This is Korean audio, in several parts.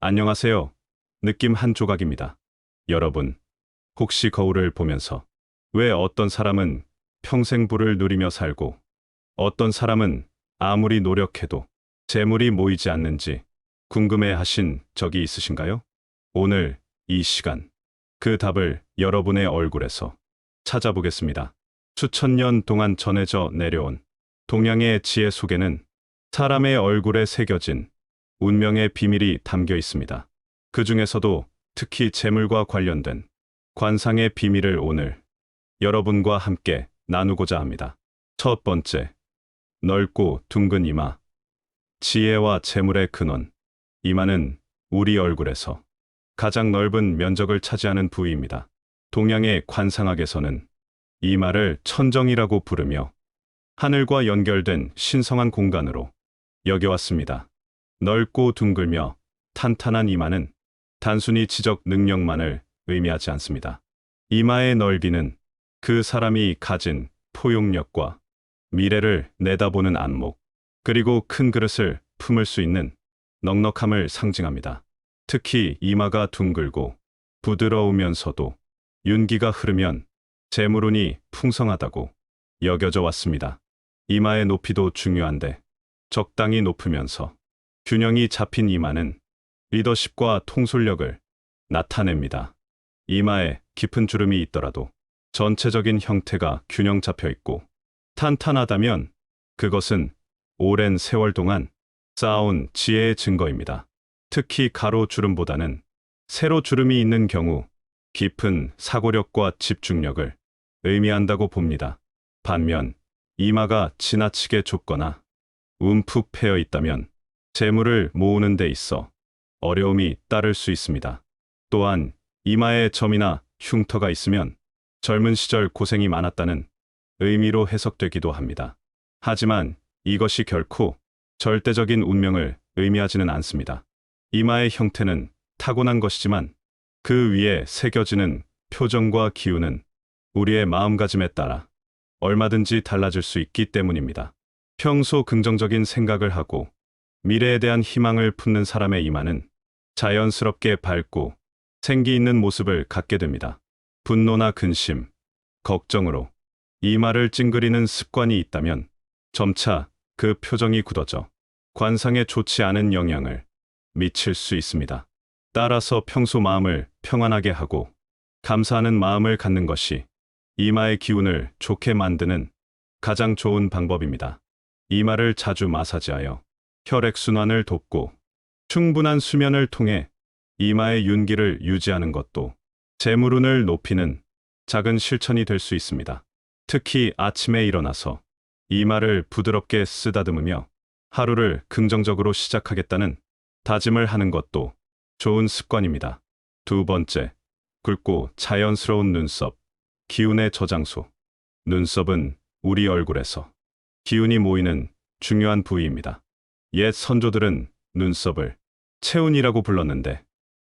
안녕하세요. 느낌 한 조각입니다. 여러분, 혹시 거울을 보면서 왜 어떤 사람은 평생 부를 누리며 살고 어떤 사람은 아무리 노력해도 재물이 모이지 않는지 궁금해 하신 적이 있으신가요? 오늘 이 시간, 그 답을 여러분의 얼굴에서 찾아보겠습니다. 수천 년 동안 전해져 내려온 동양의 지혜 속에는 사람의 얼굴에 새겨진 운명의 비밀이 담겨 있습니다. 그 중에서도 특히 재물과 관련된 관상의 비밀을 오늘 여러분과 함께 나누고자 합니다. 첫 번째, 넓고 둥근 이마. 지혜와 재물의 근원. 이마는 우리 얼굴에서 가장 넓은 면적을 차지하는 부위입니다. 동양의 관상학에서는 이마를 천정이라고 부르며 하늘과 연결된 신성한 공간으로 여겨왔습니다. 넓고 둥글며 탄탄한 이마는 단순히 지적 능력만을 의미하지 않습니다. 이마의 넓이는 그 사람이 가진 포용력과 미래를 내다보는 안목, 그리고 큰 그릇을 품을 수 있는 넉넉함을 상징합니다. 특히 이마가 둥글고 부드러우면서도 윤기가 흐르면 재물운이 풍성하다고 여겨져 왔습니다. 이마의 높이도 중요한데 적당히 높으면서 균형이 잡힌 이마는 리더십과 통솔력을 나타냅니다. 이마에 깊은 주름이 있더라도 전체적인 형태가 균형 잡혀 있고 탄탄하다면 그것은 오랜 세월 동안 쌓아온 지혜의 증거입니다. 특히 가로 주름보다는 세로 주름이 있는 경우 깊은 사고력과 집중력을 의미한다고 봅니다. 반면 이마가 지나치게 좁거나 움푹 패여 있다면 재물을 모으는 데 있어 어려움이 따를 수 있습니다. 또한 이마에 점이나 흉터가 있으면 젊은 시절 고생이 많았다는 의미로 해석되기도 합니다. 하지만 이것이 결코 절대적인 운명을 의미하지는 않습니다. 이마의 형태는 타고난 것이지만 그 위에 새겨지는 표정과 기운은 우리의 마음가짐에 따라 얼마든지 달라질 수 있기 때문입니다. 평소 긍정적인 생각을 하고 미래에 대한 희망을 품는 사람의 이마는 자연스럽게 밝고 생기 있는 모습을 갖게 됩니다. 분노나 근심, 걱정으로 이마를 찡그리는 습관이 있다면 점차 그 표정이 굳어져 관상에 좋지 않은 영향을 미칠 수 있습니다. 따라서 평소 마음을 평안하게 하고 감사하는 마음을 갖는 것이 이마의 기운을 좋게 만드는 가장 좋은 방법입니다. 이마를 자주 마사지하여 혈액순환을 돕고 충분한 수면을 통해 이마의 윤기를 유지하는 것도 재물운을 높이는 작은 실천이 될 수 있습니다. 특히 아침에 일어나서 이마를 부드럽게 쓰다듬으며 하루를 긍정적으로 시작하겠다는 다짐을 하는 것도 좋은 습관입니다. 두 번째, 굵고 자연스러운 눈썹, 기운의 저장소. 눈썹은 우리 얼굴에서 기운이 모이는 중요한 부위입니다. 옛 선조들은 눈썹을 체운이라고 불렀는데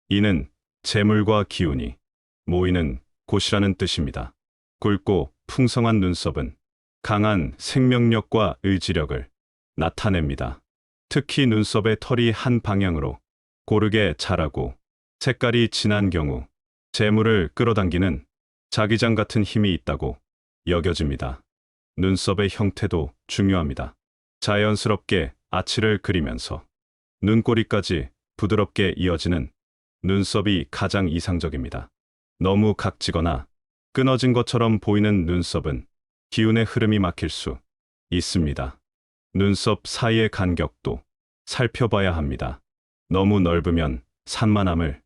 이는 재물과 기운이 모이는 곳이라는 뜻입니다. 굵고 풍성한 눈썹은 강한 생명력과 의지력을 나타냅니다. 특히 눈썹의 털이 한 방향으로 고르게 자라고 색깔이 진한 경우 재물을 끌어당기는 자기장 같은 힘이 있다고 여겨집니다. 눈썹의 형태도 중요합니다. 자연스럽게 아치를 그리면서 눈꼬리까지 부드럽게 이어지는 눈썹이 가장 이상적입니다. 너무 각지거나 끊어진 것처럼 보이는 눈썹은 기운의 흐름이 막힐 수 있습니다. 눈썹 사이의 간격도 살펴봐야 합니다. 너무 넓으면 산만함을,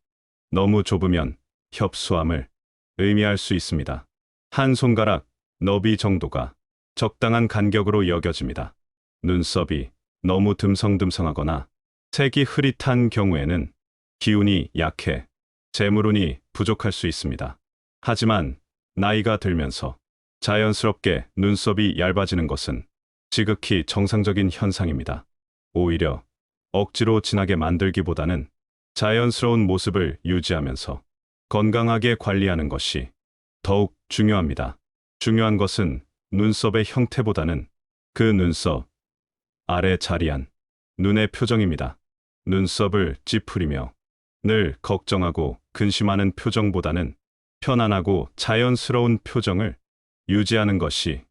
너무 좁으면 협소함을 의미할 수 있습니다. 한 손가락 너비 정도가 적당한 간격으로 여겨집니다. 눈썹이 너무 듬성듬성하거나 색이 흐릿한 경우에는 기운이 약해 재물운이 부족할 수 있습니다. 하지만 나이가 들면서 자연스럽게 눈썹이 얇아지는 것은 지극히 정상적인 현상입니다. 오히려 억지로 진하게 만들기보다는 자연스러운 모습을 유지하면서 건강하게 관리하는 것이 더욱 중요합니다. 중요한 것은 눈썹의 형태보다는 그 눈썹 아래 자리한 눈의 표정입니다. 눈썹을 찌푸리며 늘 걱정하고 근심하는 표정보다는 편안하고 자연스러운 표정을 유지하는 것이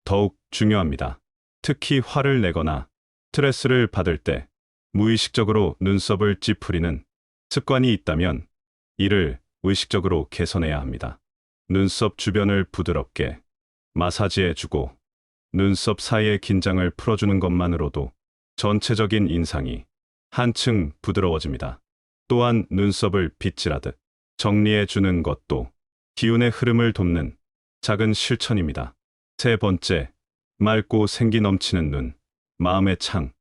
더욱 중요합니다. 특히 화를 내거나 스트레스를 받을 때 무의식적으로 눈썹을 찌푸리는 습관이 있다면 이를 의식적으로 개선해야 합니다. 눈썹 주변을 부드럽게 마사지해주고 눈썹 사이의 긴장을 풀어주는 것만으로도 전체적인 인상이 한층 부드러워집니다. 또한 눈썹을 빗질하듯 정리해주는 것도 기운의 흐름을 돕는 작은 실천입니다. 세 번째, 맑고 생기 넘치는 눈, 마음의 창.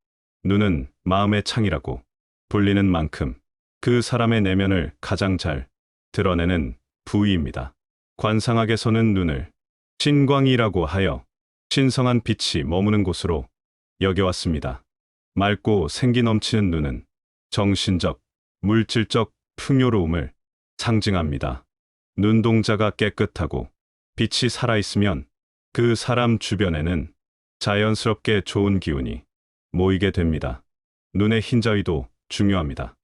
눈은 마음의 창이라고 불리는 만큼 그 사람의 내면을 가장 잘 드러내는 부위입니다. 관상학에서는 눈을 신광이라고 하여 신성한 빛이 머무는 곳으로 여겨왔습니다. 맑고 생기 넘치는 눈은 정신적, 물질적 풍요로움을 상징합니다. 눈동자가 깨끗하고 빛이 살아있으면 그 사람 주변에는 자연스럽게 좋은 기운이 모이게 됩니다. 눈의 흰자위도 중요합니다.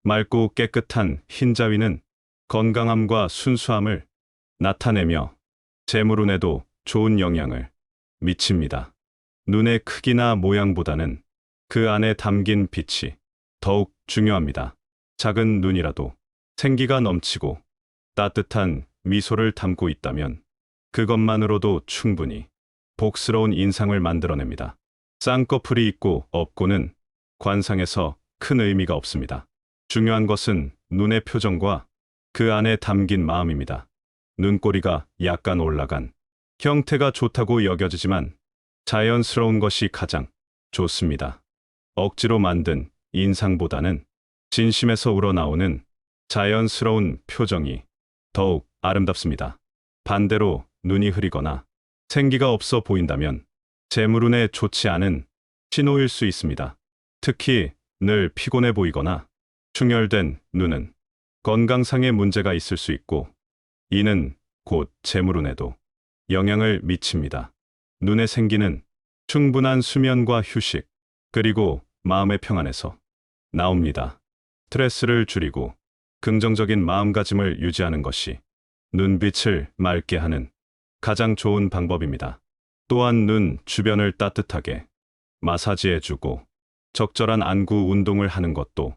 맑고 깨끗한 흰자위는 건강함과 순수함을 나타내며 재물운에도 좋은 영향을 미칩니다. 눈의 크기나 모양보다는 그 안에 담긴 빛이 더욱 중요합니다. 작은 눈이라도 생기가 넘치고 따뜻한 미소를 담고 있다면 그것만으로도 충분히 복스러운 인상을 만들어냅니다. 쌍꺼풀이 있고 없고는 관상에서 큰 의미가 없습니다. 중요한 것은 눈의 표정과 그 안에 담긴 마음입니다. 눈꼬리가 약간 올라간 형태가 좋다고 여겨지지만 자연스러운 것이 가장 좋습니다. 억지로 만든 인상보다는 진심에서 우러나오는 자연스러운 표정이 더욱 아름답습니다. 반대로 눈이 흐리거나 생기가 없어 보인다면 재물운에 좋지 않은 신호일 수 있습니다. 특히 늘 피곤해 보이거나 충혈된 눈은 건강상의 문제가 있을 수 있고 이는 곧 재물운에도 영향을 미칩니다. 눈의 생기는 충분한 수면과 휴식 그리고 마음의 평안에서 나옵니다. 스트레스를 줄이고 긍정적인 마음가짐을 유지하는 것이 눈빛을 맑게 하는 가장 좋은 방법입니다. 또한 눈 주변을 따뜻하게 마사지해주고 적절한 안구 운동을 하는 것도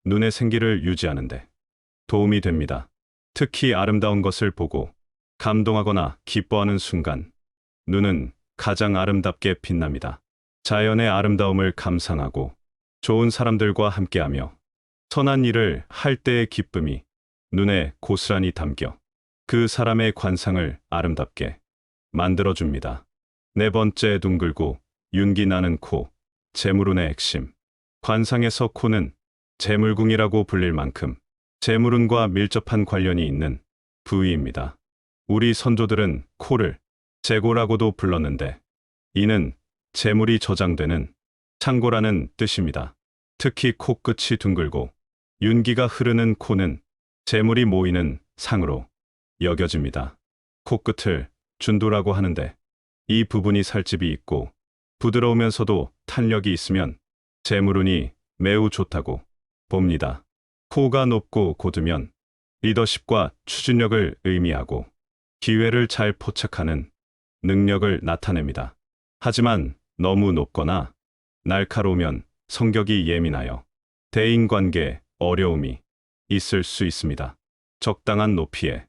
눈의 생기를 유지하는 데 도움이 됩니다. 특히 아름다운 것을 보고 감동하거나 기뻐하는 순간 눈은 가장 아름답게 빛납니다. 자연의 아름다움을 감상하고 좋은 사람들과 함께하며 선한 일을 할 때의 기쁨이 눈에 고스란히 담겨 그 사람의 관상을 아름답게 만들어줍니다. 네 번째, 둥글고 윤기 나는 코, 재물운의 핵심. 관상에서 코는 재물궁이라고 불릴 만큼 재물운과 밀접한 관련이 있는 부위입니다. 우리 선조들은 코를 재고라고도 불렀는데 이는 재물이 저장되는 창고라는 뜻입니다. 특히 코끝이 둥글고 윤기가 흐르는 코는 재물이 모이는 상으로 여겨집니다. 코끝을 준도라고 하는데 이 부분이 살집이 있고 부드러우면서도 탄력이 있으면 재물운이 매우 좋다고 봅니다. 코가 높고 곧으면 리더십과 추진력을 의미하고 기회를 잘 포착하는 능력을 나타냅니다. 하지만 너무 높거나 날카로우면 성격이 예민하여 대인관계에 어려움이 있을 수 있습니다. 적당한 높이에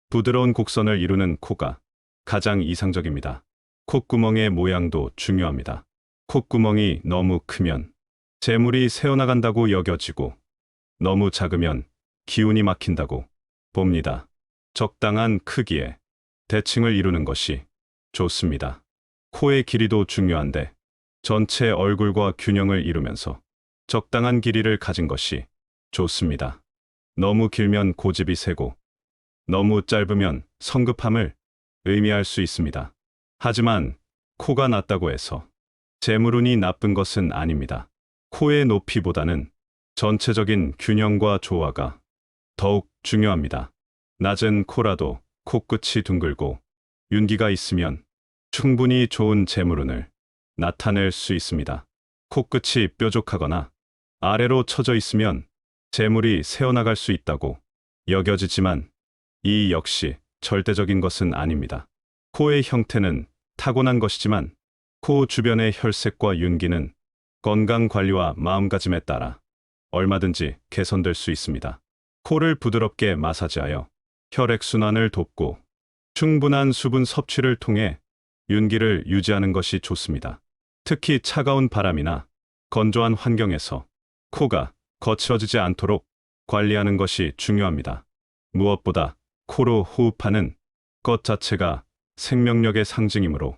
부드러운 곡선을 이루는 코가 가장 이상적입니다. 콧구멍의 모양도 중요합니다. 콧구멍이 너무 크면 재물이 새어나간다고 여겨지고 너무 작으면 기운이 막힌다고 봅니다. 적당한 크기에 대칭을 이루는 것이 좋습니다. 코의 길이도 중요한데 전체 얼굴과 균형을 이루면서 적당한 길이를 가진 것이 좋습니다. 너무 길면 고집이 세고 너무 짧으면 성급함을 의미할 수 있습니다. 하지만 코가 낮다고 해서 재물운이 나쁜 것은 아닙니다. 코의 높이보다는 전체적인 균형과 조화가 더욱 중요합니다. 낮은 코라도 코끝이 둥글고 윤기가 있으면 충분히 좋은 재물운을 나타낼 수 있습니다. 코끝이 뾰족하거나 아래로 처져 있으면 재물이 새어나갈 수 있다고 여겨지지만 이 역시 절대적인 것은 아닙니다. 코의 형태는 타고난 것이지만 코 주변의 혈색과 윤기는 건강 관리와 마음가짐에 따라 얼마든지 개선될 수 있습니다. 코를 부드럽게 마사지하여 혈액순환을 돕고 충분한 수분 섭취를 통해 윤기를 유지하는 것이 좋습니다. 특히 차가운 바람이나 건조한 환경에서 코가 거칠어지지 않도록 관리하는 것이 중요합니다. 무엇보다 코로 호흡하는 것 자체가 생명력의 상징이므로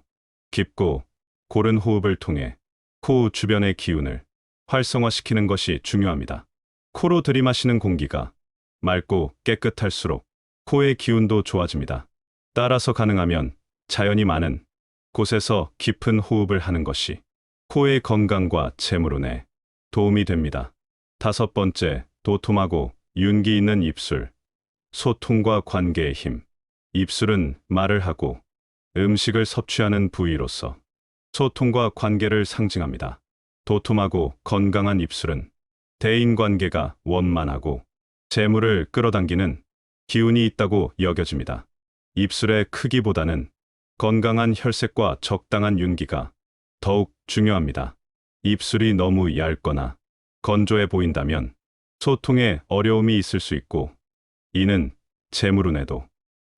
깊고 고른 호흡을 통해 코 주변의 기운을 활성화시키는 것이 중요합니다. 코로 들이마시는 공기가 맑고 깨끗할수록 코의 기운도 좋아집니다. 따라서 가능하면 자연이 많은 곳에서 깊은 호흡을 하는 것이 코의 건강과 재물운에 도움이 됩니다. 5번째, 도톰하고 윤기 있는 입술. 소통과 관계의 힘. 입술은 말을 하고 음식을 섭취하는 부위로서 소통과 관계를 상징합니다. 도톰하고 건강한 입술은 대인관계가 원만하고 재물을 끌어당기는 기운이 있다고 여겨집니다. 입술의 크기보다는 건강한 혈색과 적당한 윤기가 더욱 중요합니다. 입술이 너무 얇거나 건조해 보인다면 소통에 어려움이 있을 수 있고 이는 재물운에도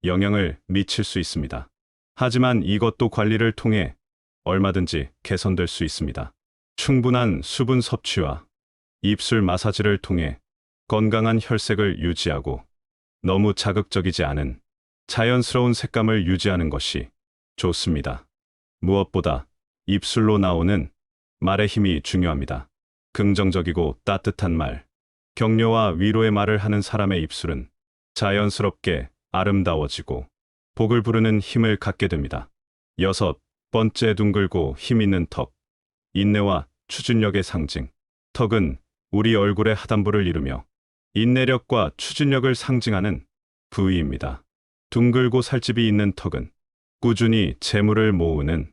영향을 미칠 수 있습니다. 하지만 이것도 관리를 통해 얼마든지 개선될 수 있습니다. 충분한 수분 섭취와 입술 마사지를 통해 건강한 혈색을 유지하고 너무 자극적이지 않은 자연스러운 색감을 유지하는 것이 좋습니다. 무엇보다 입술로 나오는 말의 힘이 중요합니다. 긍정적이고 따뜻한 말, 격려와 위로의 말을 하는 사람의 입술은 자연스럽게 아름다워지고 복을 부르는 힘을 갖게 됩니다. 6번째, 둥글고 힘 있는 턱. 인내와 추진력의 상징. 턱은 우리 얼굴의 하단부를 이루며 인내력과 추진력을 상징하는 부위입니다. 둥글고 살집이 있는 턱은 꾸준히 재물을 모으는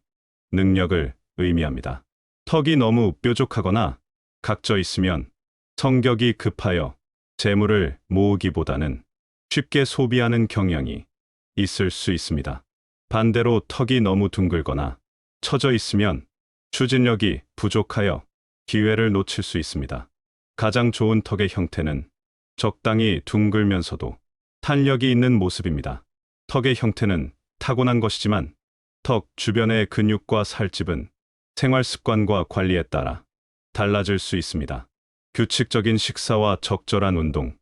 능력을 의미합니다. 턱이 너무 뾰족하거나 각져 있으면 성격이 급하여 재물을 모으기보다는 쉽게 소비하는 경향이 있을 수 있습니다. 반대로 턱이 너무 둥글거나 처져 있으면 추진력이 부족하여 기회를 놓칠 수 있습니다. 가장 좋은 턱의 형태는 적당히 둥글면서도 탄력이 있는 모습입니다. 턱의 형태는 타고난 것이지만 턱 주변의 근육과 살집은 생활 습관과 관리에 따라 달라질 수 있습니다. 규칙적인 식사와 적절한 운동,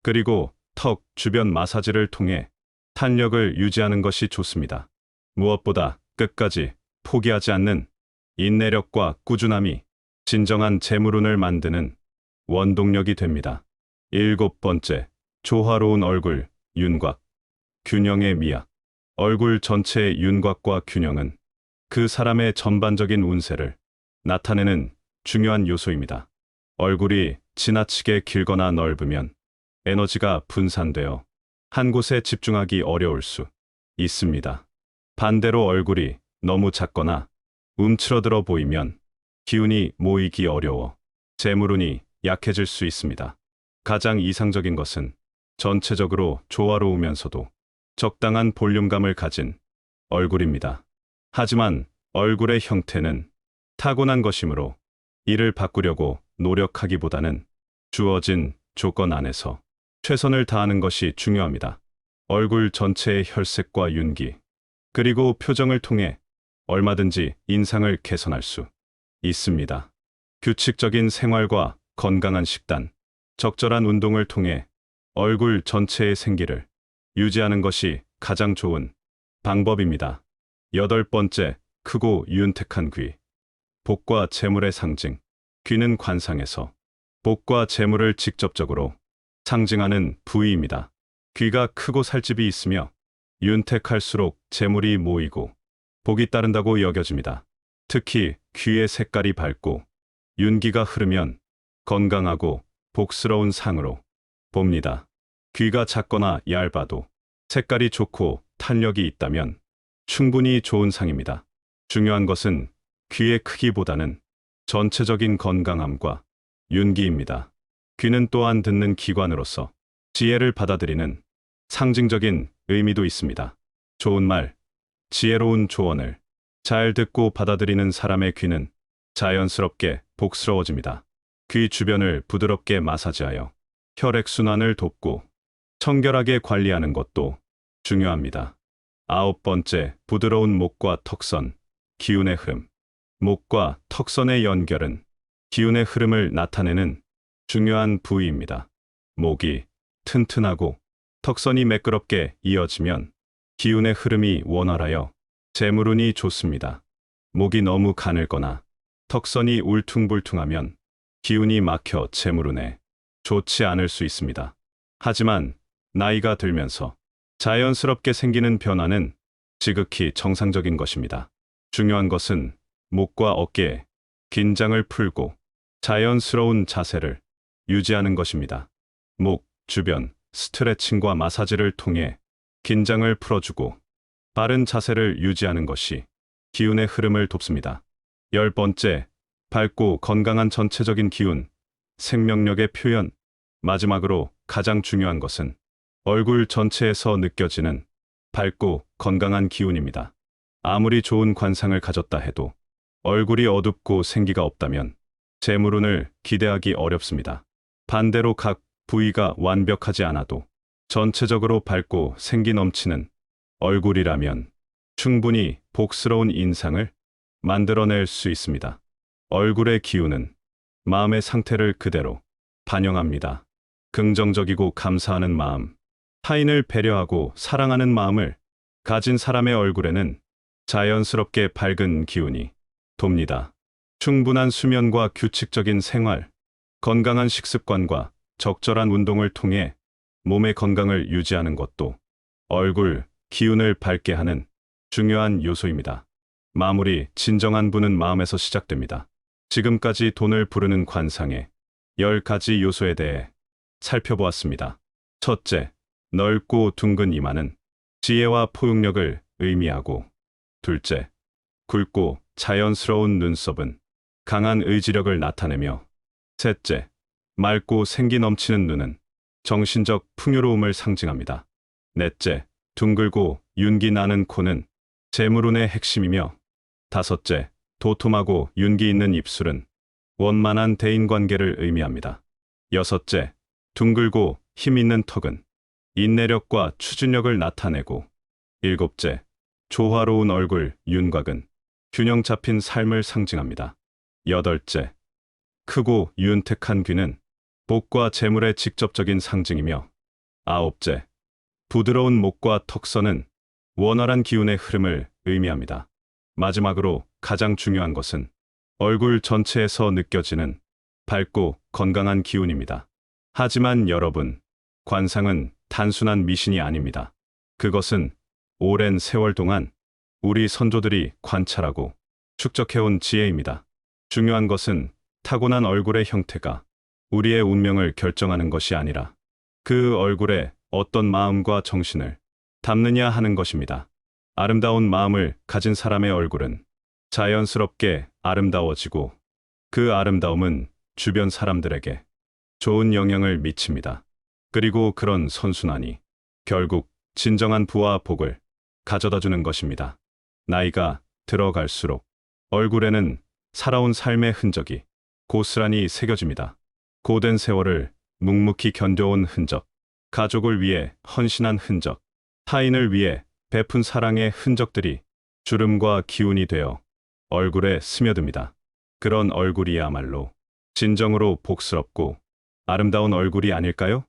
그리고 턱 주변 마사지를 통해 탄력을 유지하는 것이 좋습니다. 무엇보다 끝까지 포기하지 않는 인내력과 꾸준함이 진정한 재물운을 만드는 원동력이 됩니다. 7번째, 조화로운 얼굴, 윤곽. 균형의 미학. 얼굴 전체의 윤곽과 균형은 그 사람의 전반적인 운세를 나타내는 중요한 요소입니다. 얼굴이 지나치게 길거나 넓으면 에너지가 분산되어 한 곳에 집중하기 어려울 수 있습니다. 반대로 얼굴이 너무 작거나 움츠러들어 보이면 기운이 모이기 어려워 재물운이 약해질 수 있습니다. 가장 이상적인 것은 전체적으로 조화로우면서도 적당한 볼륨감을 가진 얼굴입니다. 하지만 얼굴의 형태는 타고난 것이므로 이를 바꾸려고 노력하기보다는 주어진 조건 안에서 최선을 다하는 것이 중요합니다. 얼굴 전체의 혈색과 윤기, 그리고 표정을 통해 얼마든지 인상을 개선할 수 있습니다. 규칙적인 생활과 건강한 식단, 적절한 운동을 통해 얼굴 전체의 생기를 유지하는 것이 가장 좋은 방법입니다. 8번째, 크고 윤택한 귀. 복과 재물의 상징. 귀는 관상에서 복과 재물을 직접적으로 상징하는 부위입니다. 귀가 크고 살집이 있으며 윤택할수록 재물이 모이고 복이 따른다고 여겨집니다. 특히 귀의 색깔이 밝고 윤기가 흐르면 건강하고 복스러운 상으로 봅니다. 귀가 작거나 얇아도 색깔이 좋고 탄력이 있다면 충분히 좋은 상입니다. 중요한 것은 귀의 크기보다는 전체적인 건강함과 윤기입니다. 귀는 또한 듣는 기관으로서 지혜를 받아들이는 상징적인 의미도 있습니다. 좋은 말, 지혜로운 조언을 잘 듣고 받아들이는 사람의 귀는 자연스럽게 복스러워집니다. 귀 주변을 부드럽게 마사지하여 혈액순환을 돕고 청결하게 관리하는 것도 중요합니다. 9번째, 부드러운 목과 턱선, 기운의 흐름. 목과 턱선의 연결은 기운의 흐름을 나타내는 중요한 부위입니다. 목이 튼튼하고 턱선이 매끄럽게 이어지면 기운의 흐름이 원활하여 재물운이 좋습니다. 목이 너무 가늘거나 턱선이 울퉁불퉁하면 기운이 막혀 재물운에 좋지 않을 수 있습니다. 하지만 나이가 들면서 자연스럽게 생기는 변화는 지극히 정상적인 것입니다. 중요한 것은 목과 어깨에 긴장을 풀고 자연스러운 자세를 유지하는 것입니다. 목 주변 스트레칭과 마사지를 통해 긴장을 풀어주고 바른 자세를 유지하는 것이 기운의 흐름을 돕습니다. 10번째, 밝고 건강한 전체적인 기운, 생명력의 표현. 마지막으로 가장 중요한 것은 얼굴 전체에서 느껴지는 밝고 건강한 기운입니다. 아무리 좋은 관상을 가졌다 해도 얼굴이 어둡고 생기가 없다면 재물운을 기대하기 어렵습니다. 반대로 각 부위가 완벽하지 않아도 전체적으로 밝고 생기 넘치는 얼굴이라면 충분히 복스러운 인상을 만들어낼 수 있습니다. 얼굴의 기운은 마음의 상태를 그대로 반영합니다. 긍정적이고 감사하는 마음, 타인을 배려하고 사랑하는 마음을 가진 사람의 얼굴에는 자연스럽게 밝은 기운이 돕니다. 충분한 수면과 규칙적인 생활, 건강한 식습관과 적절한 운동을 통해 몸의 건강을 유지하는 것도 얼굴 기운을 밝게 하는 중요한 요소입니다. 마무리, 진정한 부는 마음에서 시작됩니다. 지금까지 돈을 부르는 관상의 10가지 요소에 대해 살펴보았습니다. 첫째, 넓고 둥근 이마는 지혜와 포용력을 의미하고, 둘째, 굵고 자연스러운 눈썹은 강한 의지력을 나타내며, 셋째, 맑고 생기 넘치는 눈은 정신적 풍요로움을 상징합니다. 넷째, 둥글고 윤기 나는 코는 재물운의 핵심이며, 다섯째, 도톰하고 윤기 있는 입술은 원만한 대인관계를 의미합니다. 여섯째, 둥글고 힘 있는 턱은 인내력과 추진력을 나타내고, 일곱째, 조화로운 얼굴 윤곽은 균형 잡힌 삶을 상징합니다. 여덟째, 크고 윤택한 귀는 복과 재물의 직접적인 상징이며, 아홉째, 부드러운 목과 턱선은 원활한 기운의 흐름을 의미합니다. 마지막으로 가장 중요한 것은 얼굴 전체에서 느껴지는 밝고 건강한 기운입니다. 하지만 여러분, 관상은 단순한 미신이 아닙니다. 그것은 오랜 세월 동안 우리 선조들이 관찰하고 축적해온 지혜입니다. 중요한 것은 타고난 얼굴의 형태가 우리의 운명을 결정하는 것이 아니라 그 얼굴에 어떤 마음과 정신을 담느냐 하는 것입니다. 아름다운 마음을 가진 사람의 얼굴은 자연스럽게 아름다워지고, 그 아름다움은 주변 사람들에게 좋은 영향을 미칩니다. 그리고 그런 선순환이 결국 진정한 부와 복을 가져다주는 것입니다. 나이가 들어갈수록 얼굴에는 살아온 삶의 흔적이 고스란히 새겨집니다. 고된 세월을 묵묵히 견뎌온 흔적, 가족을 위해 헌신한 흔적, 타인을 위해 베푼 사랑의 흔적들이 주름과 기운이 되어 얼굴에 스며듭니다. 그런 얼굴이야말로 진정으로 복스럽고 아름다운 얼굴이 아닐까요?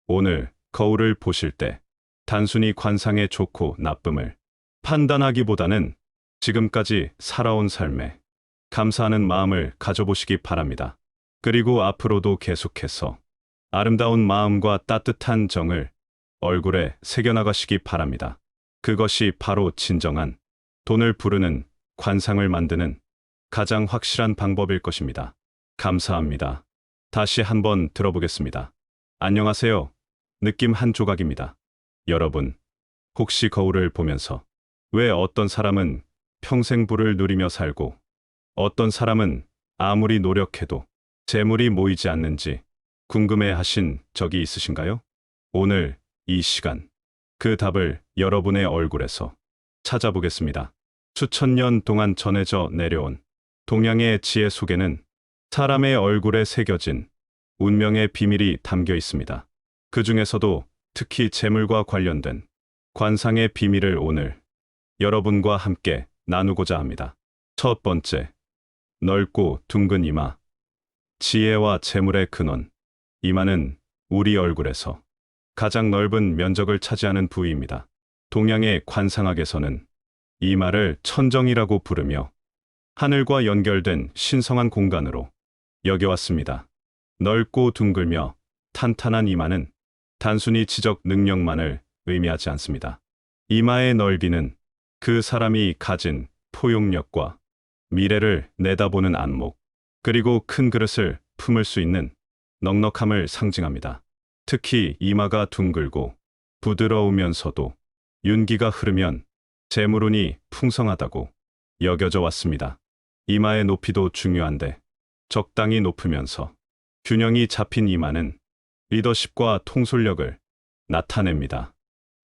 오늘 거울을 보실 때 단순히 관상의 좋고 나쁨을 판단하기보다는 지금까지 살아온 삶에 감사하는 마음을 가져보시기 바랍니다. 그리고 앞으로도 계속해서 아름다운 마음과 따뜻한 정을 얼굴에 새겨나가시기 바랍니다. 그것이 바로 진정한 돈을 부르는 관상을 만드는 가장 확실한 방법일 것입니다. 감사합니다. 다시 한번 들어보겠습니다. 안녕하세요. 느낌 한 조각입니다. 여러분, 혹시 거울을 보면서 왜 어떤 사람은 평생 부를 누리며 살고 어떤 사람은 아무리 노력해도 재물이 모이지 않는지 궁금해 하신 적이 있으신가요? 오늘 이 시간, 그 답을 여러분의 얼굴에서 찾아보겠습니다. 수천 년 동안 전해져 내려온 동양의 지혜 속에는 사람의 얼굴에 새겨진 운명의 비밀이 담겨 있습니다. 그 중에서도 특히 재물과 관련된 관상의 비밀을 오늘 여러분과 함께 나누고자 합니다. 첫 번째, 넓고 둥근 이마. 지혜와 재물의 근원. 이마는 우리 얼굴에서 가장 넓은 면적을 차지하는 부위입니다. 동양의 관상학에서는 이마를 천정이라고 부르며 하늘과 연결된 신성한 공간으로 여겨왔습니다. 넓고 둥글며 탄탄한 이마는 단순히 지적 능력만을 의미하지 않습니다. 이마의 넓이는 그 사람이 가진 포용력과 미래를 내다보는 안목, 그리고 큰 그릇을 품을 수 있는 넉넉함을 상징합니다. 특히 이마가 둥글고 부드러우면서도 윤기가 흐르면 재물운이 풍성하다고 여겨져 왔습니다. 이마의 높이도 중요한데 적당히 높으면서 균형이 잡힌 이마는 리더십과 통솔력을 나타냅니다.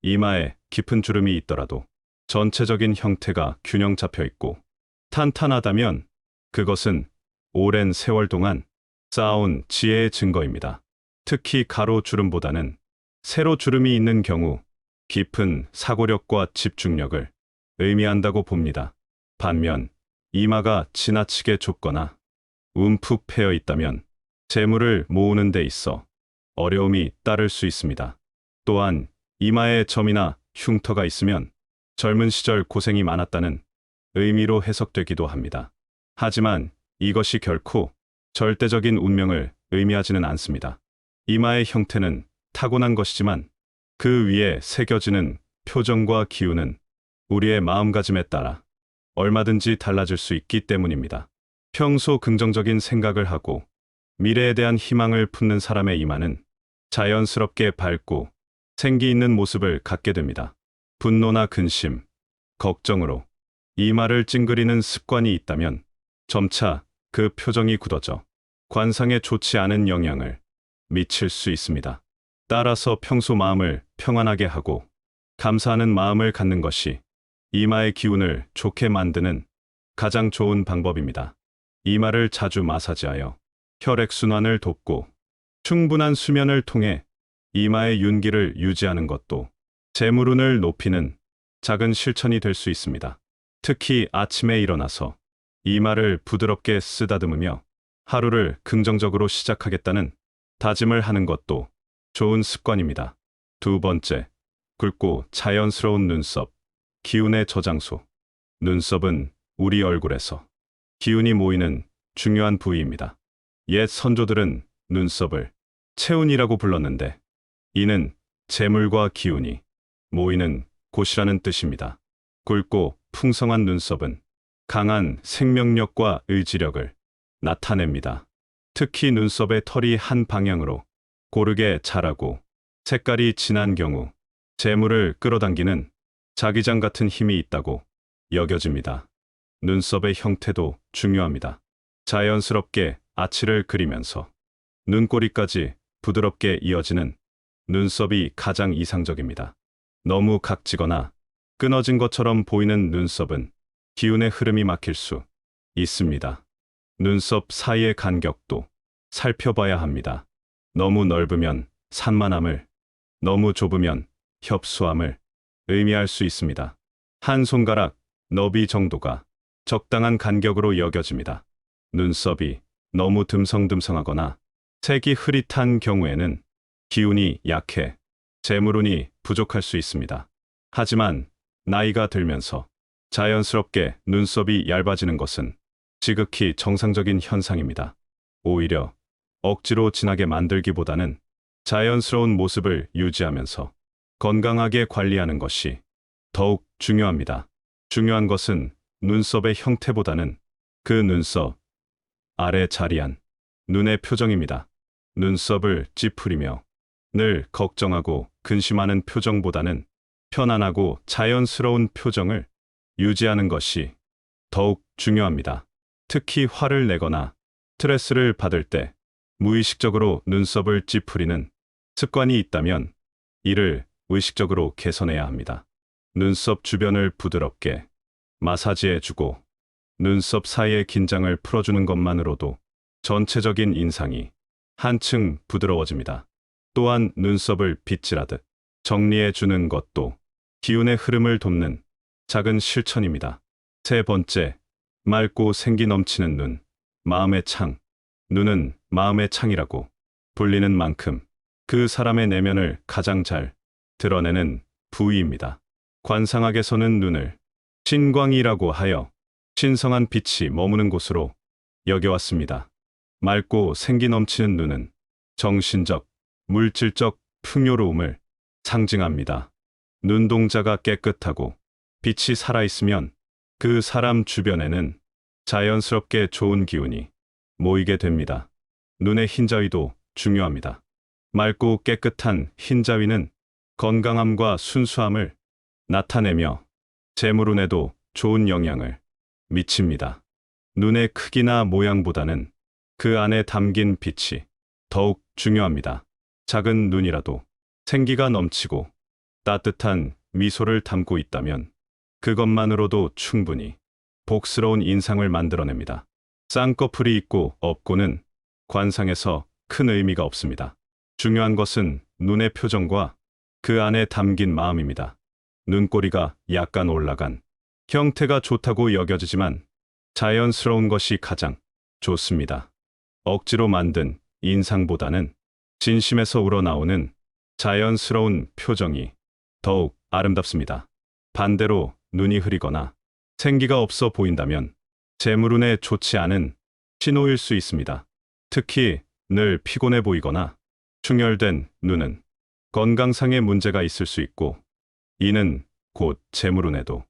이마에 깊은 주름이 있더라도 전체적인 형태가 균형 잡혀 있고 탄탄하다면 그것은 오랜 세월 동안 쌓아온 지혜의 증거입니다. 특히 가로 주름보다는 세로 주름이 있는 경우 깊은 사고력과 집중력을 의미한다고 봅니다. 반면 이마가 지나치게 좁거나 움푹 패여 있다면 재물을 모으는 데 있어 어려움이 따를 수 있습니다. 또한 이마에 점이나 흉터가 있으면 젊은 시절 고생이 많았다는 의미로 해석되기도 합니다. 하지만 이것이 결코 절대적인 운명을 의미하지는 않습니다. 이마의 형태는 타고난 것이지만 그 위에 새겨지는 표정과 기운은 우리의 마음가짐에 따라 얼마든지 달라질 수 있기 때문입니다. 평소 긍정적인 생각을 하고 미래에 대한 희망을 품는 사람의 이마는 자연스럽게 밝고 생기 있는 모습을 갖게 됩니다. 분노나 근심, 걱정으로 이마를 찡그리는 습관이 있다면 점차 그 표정이 굳어져 관상에 좋지 않은 영향을 미칠 수 있습니다. 따라서 평소 마음을 평안하게 하고 감사하는 마음을 갖는 것이 이마의 기운을 좋게 만드는 가장 좋은 방법입니다. 이마를 자주 마사지하여 혈액순환을 돕고 충분한 수면을 통해 이마의 윤기를 유지하는 것도 재물운을 높이는 작은 실천이 될 수 있습니다. 특히 아침에 일어나서 이마를 부드럽게 쓰다듬으며 하루를 긍정적으로 시작하겠다는 다짐을 하는 것도 좋은 습관입니다. 두 번째, 굵고 자연스러운 눈썹, 기운의 저장소. 눈썹은 우리 얼굴에서 기운이 모이는 중요한 부위입니다. 옛 선조들은 눈썹을 체운이라고 불렀는데 이는 재물과 기운이 모이는 곳이라는 뜻입니다. 굵고 풍성한 눈썹은 강한 생명력과 의지력을 나타냅니다. 특히 눈썹의 털이 한 방향으로 고르게 자라고 색깔이 진한 경우 재물을 끌어당기는 자기장 같은 힘이 있다고 여겨집니다. 눈썹의 형태도 중요합니다. 자연스럽게 아치를 그리면서 눈꼬리까지 부드럽게 이어지는 눈썹이 가장 이상적입니다. 너무 각지거나 끊어진 것처럼 보이는 눈썹은 기운의 흐름이 막힐 수 있습니다. 눈썹 사이의 간격도 살펴봐야 합니다. 너무 넓으면 산만함을, 너무 좁으면 협소함을 의미할 수 있습니다. 한 손가락 너비 정도가 적당한 간격으로 여겨집니다. 눈썹이 너무 듬성듬성하거나 색이 흐릿한 경우에는 기운이 약해 재물운이 부족할 수 있습니다. 하지만 나이가 들면서 자연스럽게 눈썹이 얇아지는 것은 지극히 정상적인 현상입니다. 오히려 억지로 진하게 만들기보다는 자연스러운 모습을 유지하면서 건강하게 관리하는 것이 더욱 중요합니다. 중요한 것은 눈썹의 형태보다는 그 눈썹 아래 자리한 눈의 표정입니다. 눈썹을 찌푸리며 늘 걱정하고 근심하는 표정보다는 편안하고 자연스러운 표정을 유지하는 것이 더욱 중요합니다. 특히 화를 내거나 스트레스를 받을 때 무의식적으로 눈썹을 찌푸리는 습관이 있다면 이를 의식적으로 개선해야 합니다. 눈썹 주변을 부드럽게 마사지해주고 눈썹 사이의 긴장을 풀어주는 것만으로도 전체적인 인상이 한층 부드러워집니다. 또한 눈썹을 빗질하듯 정리해주는 것도 기운의 흐름을 돕는 작은 실천입니다. 세 번째, 맑고 생기 넘치는 눈, 마음의 창. 눈은 마음의 창이라고 불리는 만큼 그 사람의 내면을 가장 잘 드러내는 부위입니다. 관상학에서는 눈을 신광이라고 하여 신성한 빛이 머무는 곳으로 여겨왔습니다. 맑고 생기 넘치는 눈은 정신적, 물질적 풍요로움을 상징합니다. 눈동자가 깨끗하고 빛이 살아있으면 그 사람 주변에는 자연스럽게 좋은 기운이 모이게 됩니다. 눈의 흰자위도 중요합니다. 맑고 깨끗한 흰자위는 건강함과 순수함을 나타내며 재물운에도 좋은 영향을 미칩니다. 눈의 크기나 모양보다는 그 안에 담긴 빛이 더욱 중요합니다. 작은 눈이라도 생기가 넘치고 따뜻한 미소를 담고 있다면 그것만으로도 충분히 복스러운 인상을 만들어냅니다. 쌍꺼풀이 있고 없고는 관상에서 큰 의미가 없습니다. 중요한 것은 눈의 표정과 그 안에 담긴 마음입니다. 눈꼬리가 약간 올라간 형태가 좋다고 여겨지지만 자연스러운 것이 가장 좋습니다. 억지로 만든 인상보다는 진심에서 우러나오는 자연스러운 표정이 더욱 아름답습니다. 반대로 눈이 흐리거나 생기가 없어 보인다면 재물운에 좋지 않은 신호일 수 있습니다. 특히 늘 피곤해 보이거나 충혈된 눈은 건강상의 문제가 있을 수 있고 이는 곧 재물운에도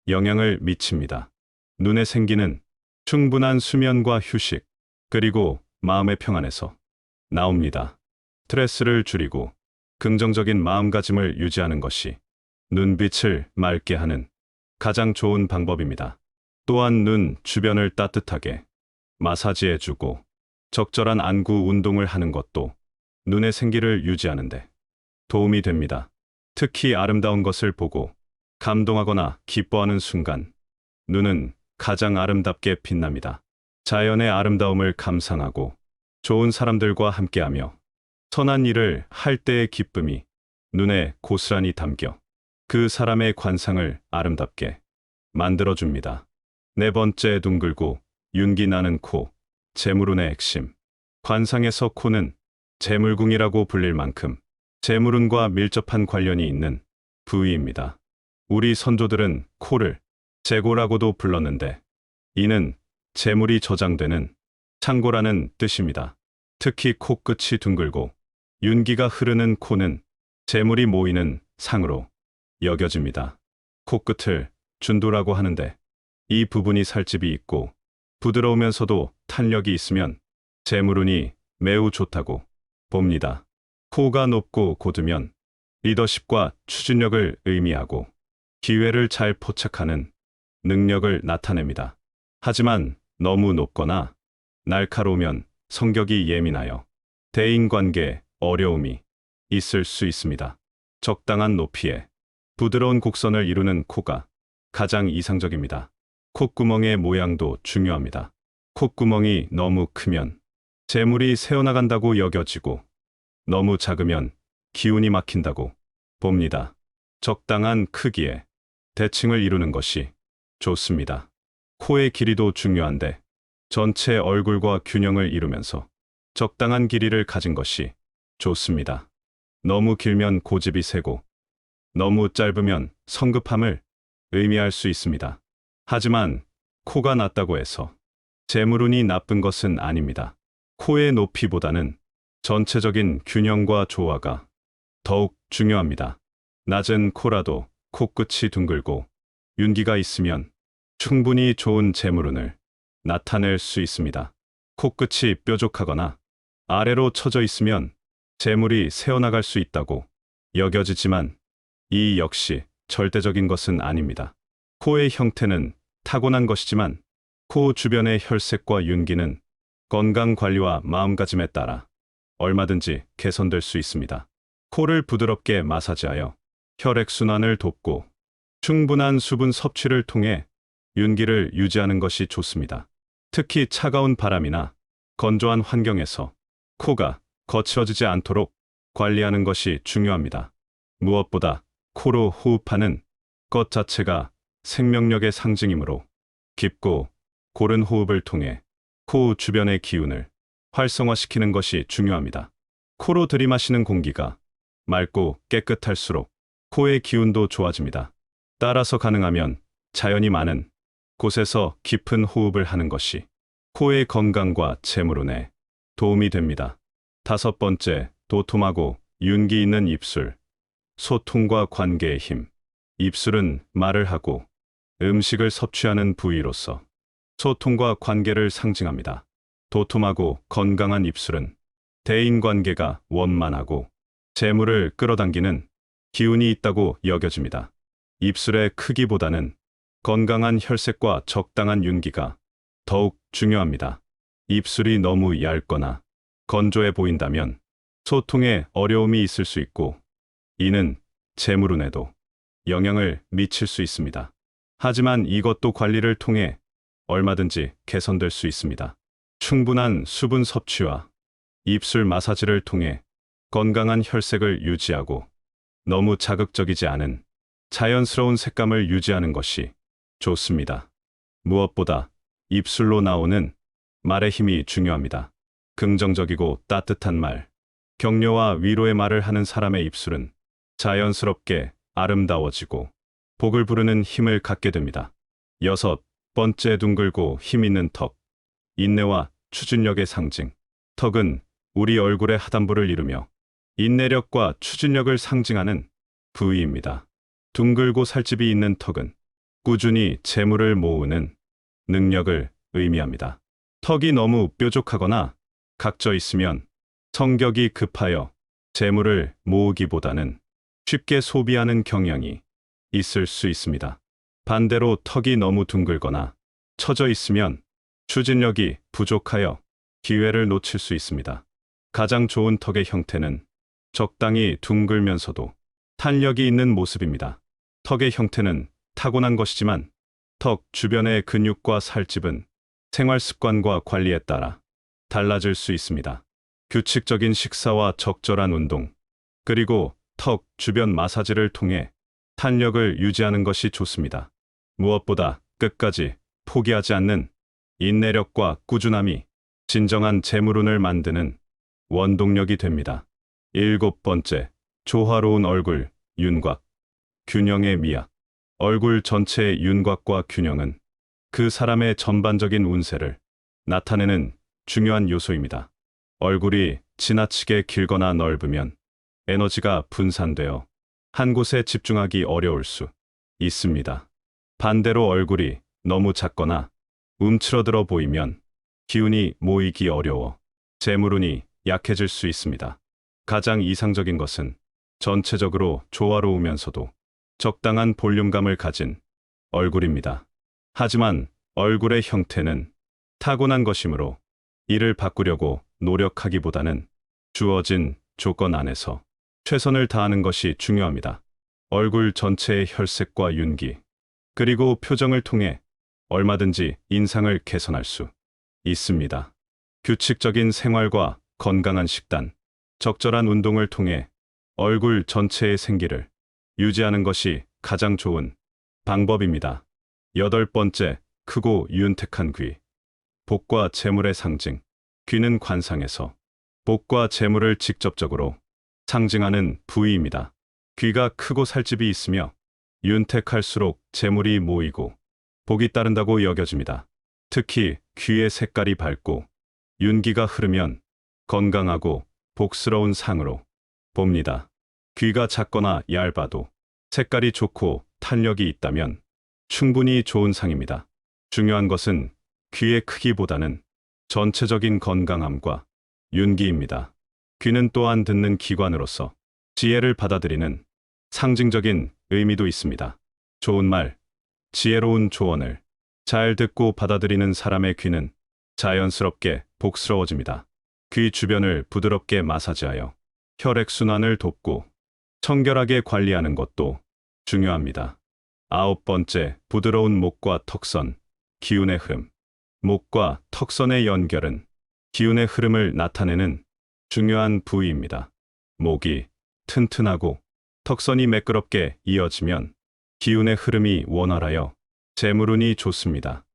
영향을 미칩니다. 눈의 생기는 충분한 수면과 휴식, 그리고 마음의 평안에서 나옵니다. 스트레스를 줄이고 긍정적인 마음가짐을 유지하는 것이 눈빛을 맑게 하는 가장 좋은 방법입니다. 또한 눈 주변을 따뜻하게 마사지해주고 적절한 안구 운동을 하는 것도 눈의 생기를 유지하는 데 도움이 됩니다. 특히 아름다운 것을 보고 감동하거나 기뻐하는 순간 눈은 가장 아름답게 빛납니다. 자연의 아름다움을 감상하고 좋은 사람들과 함께하며 선한 일을 할 때의 기쁨이 눈에 고스란히 담겨 그 사람의 관상을 아름답게 만들어줍니다. 네 번째, 둥글고 윤기 나는 코, 재물운의 핵심. 관상에서 코는 재물궁이라고 불릴 만큼 재물운과 밀접한 관련이 있는 부위입니다. 우리 선조들은 코를 재고라고도 불렀는데 이는 재물이 저장되는 창고라는 뜻입니다. 특히 코끝이 둥글고 윤기가 흐르는 코는 재물이 모이는 상으로 여겨집니다. 코끝을 준도라고 하는데 이 부분이 살집이 있고 부드러우면서도 탄력이 있으면 재물운이 매우 좋다고 봅니다. 코가 높고 곧으면 리더십과 추진력을 의미하고 기회를 잘 포착하는 능력을 나타냅니다. 하지만 너무 높거나 날카로우면 성격이 예민하여 대인관계에 어려움이 있을 수 있습니다. 적당한 높이에 부드러운 곡선을 이루는 코가 가장 이상적입니다. 콧구멍의 모양도 중요합니다. 콧구멍이 너무 크면 재물이 새어나간다고 여겨지고 너무 작으면 기운이 막힌다고 봅니다. 적당한 크기에 대칭을 이루는 것이 좋습니다. 코의 길이도 중요한데 전체 얼굴과 균형을 이루면서 적당한 길이를 가진 것이 좋습니다. 너무 길면 고집이 세고 너무 짧으면 성급함을 의미할 수 있습니다. 하지만 코가 낮다고 해서 재물운이 나쁜 것은 아닙니다. 코의 높이보다는 전체적인 균형과 조화가 더욱 중요합니다. 낮은 코라도 코끝이 둥글고 윤기가 있으면 충분히 좋은 재물운을 나타낼 수 있습니다. 코끝이 뾰족하거나 아래로 처져 있으면 재물이 새어나갈 수 있다고 여겨지지만 이 역시 절대적인 것은 아닙니다. 코의 형태는 타고난 것이지만 코 주변의 혈색과 윤기는 건강 관리와 마음가짐에 따라 얼마든지 개선될 수 있습니다. 코를 부드럽게 마사지하여 혈액순환을 돕고 충분한 수분 섭취를 통해 윤기를 유지하는 것이 좋습니다. 특히 차가운 바람이나 건조한 환경에서 코가 거칠어지지 않도록 관리하는 것이 중요합니다. 무엇보다 코로 호흡하는 것 자체가 생명력의 상징이므로 깊고 고른 호흡을 통해 코 주변의 기운을 활성화시키는 것이 중요합니다. 코로 들이마시는 공기가 맑고 깨끗할수록 코의 기운도 좋아집니다. 따라서 가능하면 자연이 많은 곳에서 깊은 호흡을 하는 것이 코의 건강과 재물운에 도움이 됩니다. 5번째, 도톰하고 윤기 있는 입술. 소통과 관계의 힘. 입술은 말을 하고 음식을 섭취하는 부위로서 소통과 관계를 상징합니다. 도톰하고 건강한 입술은 대인관계가 원만하고 재물을 끌어당기는 기운이 있다고 여겨집니다. 입술의 크기보다는 건강한 혈색과 적당한 윤기가 더욱 중요합니다. 입술이 너무 얇거나 건조해 보인다면 소통에 어려움이 있을 수 있고 이는 재물운에도 영향을 미칠 수 있습니다. 하지만 이것도 관리를 통해 얼마든지 개선될 수 있습니다. 충분한 수분 섭취와 입술 마사지를 통해 건강한 혈색을 유지하고 너무 자극적이지 않은 자연스러운 색감을 유지하는 것이 좋습니다. 무엇보다 입술로 나오는 말의 힘이 중요합니다. 긍정적이고 따뜻한 말, 격려와 위로의 말을 하는 사람의 입술은 자연스럽게 아름다워지고 복을 부르는 힘을 갖게 됩니다. 6번째, 둥글고 힘 있는 턱. 인내와 추진력의 상징. 턱은 우리 얼굴의 하단부를 이루며 인내력과 추진력을 상징하는 부위입니다. 둥글고 살집이 있는 턱은 꾸준히 재물을 모으는 능력을 의미합니다. 턱이 너무 뾰족하거나 각져 있으면 성격이 급하여 재물을 모으기보다는 쉽게 소비하는 경향이 있을 수 있습니다. 반대로 턱이 너무 둥글거나 처져 있으면 추진력이 부족하여 기회를 놓칠 수 있습니다. 가장 좋은 턱의 형태는 적당히 둥글면서도 탄력이 있는 모습입니다. 턱의 형태는 타고난 것이지만 턱 주변의 근육과 살집은 생활 습관과 관리에 따라 달라질 수 있습니다. 규칙적인 식사와 적절한 운동, 그리고 턱 주변 마사지를 통해 탄력을 유지하는 것이 좋습니다. 무엇보다 끝까지 포기하지 않는 인내력과 꾸준함이 진정한 재물운을 만드는 원동력이 됩니다. 7번째, 조화로운 얼굴, 윤곽. 균형의 미학. 얼굴 전체의 윤곽과 균형은 그 사람의 전반적인 운세를 나타내는 중요한 요소입니다. 얼굴이 지나치게 길거나 넓으면 에너지가 분산되어 한 곳에 집중하기 어려울 수 있습니다. 반대로 얼굴이 너무 작거나 움츠러들어 보이면 기운이 모이기 어려워 재물운이 약해질 수 있습니다. 가장 이상적인 것은 전체적으로 조화로우면서도 적당한 볼륨감을 가진 얼굴입니다. 하지만 얼굴의 형태는 타고난 것이므로 이를 바꾸려고 노력하기보다는 주어진 조건 안에서 최선을 다하는 것이 중요합니다. 얼굴 전체의 혈색과 윤기, 그리고 표정을 통해 얼마든지 인상을 개선할 수 있습니다. 규칙적인 생활과 건강한 식단, 적절한 운동을 통해 얼굴 전체의 생기를 유지하는 것이 가장 좋은 방법입니다. 8번째, 크고 윤택한 귀. 복과 재물의 상징. 귀는 관상에서 복과 재물을 직접적으로 상징하는 부위입니다. 귀가 크고 살집이 있으며 윤택할수록 재물이 모이고 복이 따른다고 여겨집니다. 특히 귀의 색깔이 밝고 윤기가 흐르면 건강하고 복스러운 상으로 봅니다. 귀가 작거나 얇아도 색깔이 좋고 탄력이 있다면 충분히 좋은 상입니다. 중요한 것은 귀의 크기보다는 전체적인 건강함과 윤기입니다. 귀는 또한 듣는 기관으로서 지혜를 받아들이는 상징적인 의미도 있습니다. 좋은 말, 지혜로운 조언을 잘 듣고 받아들이는 사람의 귀는 자연스럽게 복스러워집니다. 귀 주변을 부드럽게 마사지하여 혈액순환을 돕고 청결하게 관리하는 것도 중요합니다. 9번째, 부드러운 목과 턱선, 기운의 흐름. 목과 턱선의 연결은 기운의 흐름을 나타내는 중요한 부위입니다. 목이 튼튼하고 턱선이 매끄럽게 이어지면 기운의 흐름이 원활하여 재물운이 좋습니다.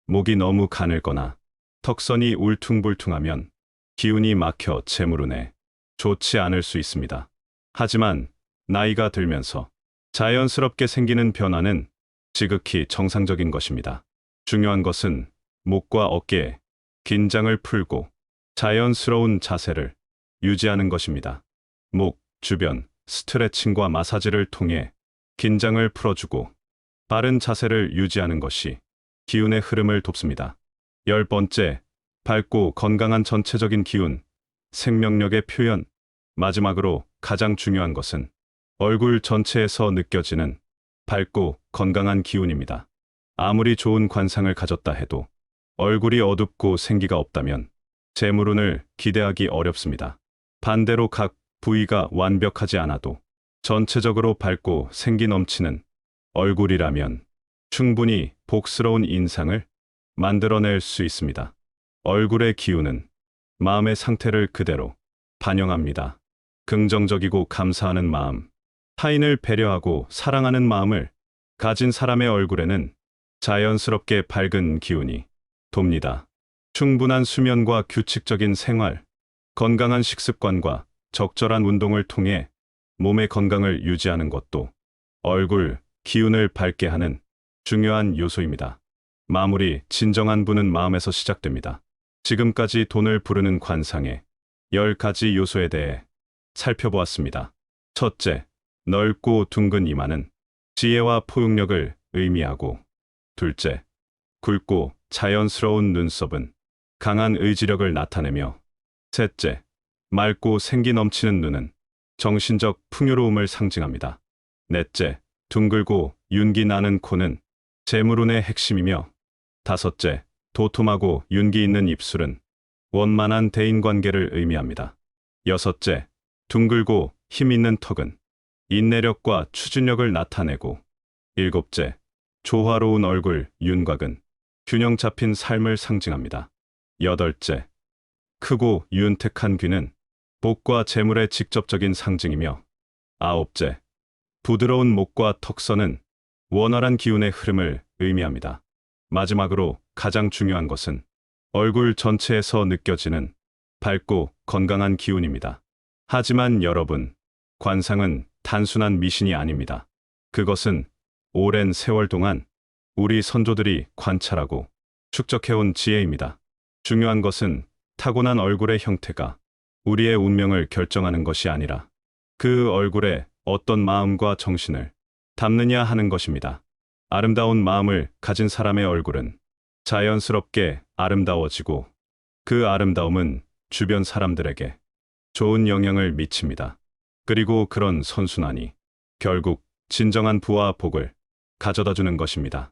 목이 너무 가늘거나 턱선이 울퉁불퉁하면 기운이 막혀 재물운에 좋지 않을 수 있습니다. 하지만 나이가 들면서 자연스럽게 생기는 변화는 지극히 정상적인 것입니다. 중요한 것은 목과 어깨에 긴장을 풀고 자연스러운 자세를 유지하는 것입니다. 목 주변 스트레칭과 마사지를 통해 긴장을 풀어주고 바른 자세를 유지하는 것이 기운의 흐름을 돕습니다. 10번째, 밝고 건강한 전체적인 기운, 생명력의 표현. 마지막으로 가장 중요한 것은 얼굴 전체에서 느껴지는 밝고 건강한 기운입니다. 아무리 좋은 관상을 가졌다 해도 얼굴이 어둡고 생기가 없다면 재물운을 기대하기 어렵습니다. 반대로 각 부위가 완벽하지 않아도 전체적으로 밝고 생기 넘치는 얼굴이라면 충분히 복스러운 인상을 만들어낼 수 있습니다. 얼굴의 기운은 마음의 상태를 그대로 반영합니다. 긍정적이고 감사하는 마음, 타인을 배려하고 사랑하는 마음을 가진 사람의 얼굴에는 자연스럽게 밝은 기운이 돕니다. 충분한 수면과 규칙적인 생활, 건강한 식습관과 적절한 운동을 통해 몸의 건강을 유지하는 것도 얼굴 기운을 밝게 하는 중요한 요소입니다. 마무리, 진정한 부는 마음에서 시작됩니다. 지금까지 돈을 부르는 관상의 10가지 요소에 대해 살펴보았습니다. 첫째, 넓고 둥근 이마는 지혜와 포용력을 의미하고, 둘째, 굵고 자연스러운 눈썹은 강한 의지력을 나타내며, 셋째, 맑고 생기 넘치는 눈은 정신적 풍요로움을 상징합니다. 넷째, 둥글고 윤기 나는 코는 재물운의 핵심이며, 다섯째, 도톰하고 윤기 있는 입술은 원만한 대인관계를 의미합니다. 여섯째, 둥글고 힘 있는 턱은 인내력과 추진력을 나타내고, 일곱째, 조화로운 얼굴 윤곽은 균형 잡힌 삶을 상징합니다. 여덟째, 크고 윤택한 귀는 복과 재물의 직접적인 상징이며, 아홉째, 부드러운 목과 턱선은 원활한 기운의 흐름을 의미합니다. 마지막으로 가장 중요한 것은 얼굴 전체에서 느껴지는 밝고 건강한 기운입니다. 하지만 여러분, 관상은 단순한 미신이 아닙니다. 그것은 오랜 세월 동안 우리 선조들이 관찰하고 축적해온 지혜입니다. 중요한 것은 타고난 얼굴의 형태가 우리의 운명을 결정하는 것이 아니라 그 얼굴에 어떤 마음과 정신을 담느냐 하는 것입니다. 아름다운 마음을 가진 사람의 얼굴은 자연스럽게 아름다워지고, 그 아름다움은 주변 사람들에게 좋은 영향을 미칩니다. 그리고 그런 선순환이 결국 진정한 부와 복을 가져다 주는 것입니다.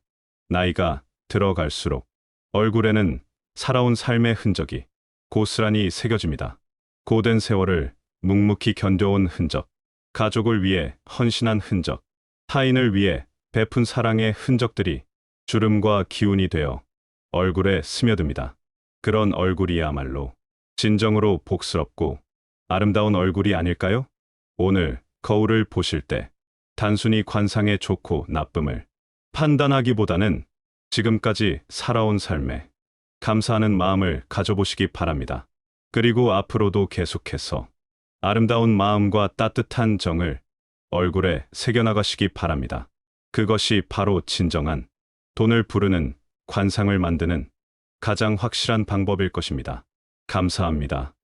나이가 들어갈수록 얼굴에는 살아온 삶의 흔적이 고스란히 새겨집니다. 고된 세월을 묵묵히 견뎌온 흔적, 가족을 위해 헌신한 흔적, 타인을 위해 베푼 사랑의 흔적들이 주름과 기운이 되어 얼굴에 스며듭니다. 그런 얼굴이야말로 진정으로 복스럽고 아름다운 얼굴이 아닐까요? 오늘 거울을 보실 때 단순히 관상의 좋고 나쁨을 판단하기보다는 지금까지 살아온 삶에 감사하는 마음을 가져보시기 바랍니다. 그리고 앞으로도 계속해서 아름다운 마음과 따뜻한 정을 얼굴에 새겨나가시기 바랍니다. 그것이 바로 진정한 돈을 부르는 관상을 만드는 가장 확실한 방법일 것입니다. 감사합니다.